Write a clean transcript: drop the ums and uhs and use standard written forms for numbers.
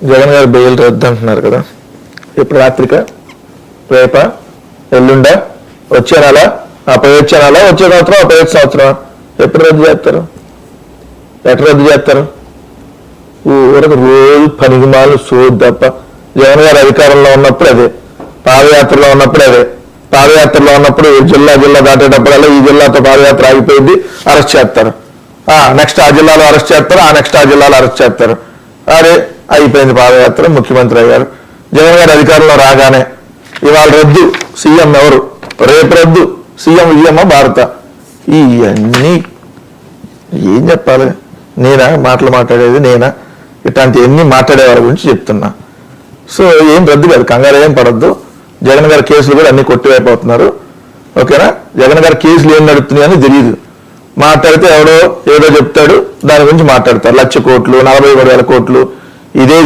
జగన్ గారు బెయిల్ రద్దు అంటున్నారు కదా, ఇప్పుడు రాత్రిక, రేపా, ఎల్లుండా, వచ్చే నెల, వచ్చే నెల, వచ్చే సంవత్సరం, 5 సంవత్సరం ఎప్పుడు రద్దు చేస్తారు? ఎట్లా రద్దు చేస్తారు? ఊరకు రోజు పనికిమాలు సోది తప్ప. జగన్ గారు అధికారంలో ఉన్నప్పుడు అదే, పాదయాత్రలో ఉన్నప్పుడు అదే, పాదయాత్రలో ఉన్నప్పుడు జిల్లా దాటేటప్పుడల్లా ఈ జిల్లాతో పాదయాత్ర ఆగిపోయింది, అరెస్ట్ చేస్తారు. నెక్స్ట్ ఆ జిల్లాలో అరెస్ట్ చేస్తారు, నెక్స్ట్ ఆ జిల్లాలో అరెస్ట్ చేస్తారు. అరే అయిపోయింది పాదయాత్ర, ముఖ్యమంత్రి అయ్యారు. జగన్ గారు అధికారంలో రాగానే ఇవాళ రద్దు, సీఎం ఎవరు, రేపు రద్దు, సీఎం విజయమ్మ భారత. ఇవన్నీ ఏం చెప్పాలి? నేనా మాట్లాడేది? నేనా ఇట్లాంటి ఎన్ని మాట్లాడేవారి గురించి చెప్తున్నా. సో ఏం రద్దు కాదు, కంగారు ఏం పడద్దు. జగన్ గారి కేసులు కూడా అన్ని కొట్టివైపోతున్నారు. ఓకేనా? జగన్ గారి కేసులు ఏం నడుస్తున్నాయని తెలియదు. మాట్లాడితే ఎవడో ఏదో చెప్తాడు, దాని గురించి మాట్లాడతారు. 1,00,000 కోట్లు, 43,000 కోట్లు, ఇదే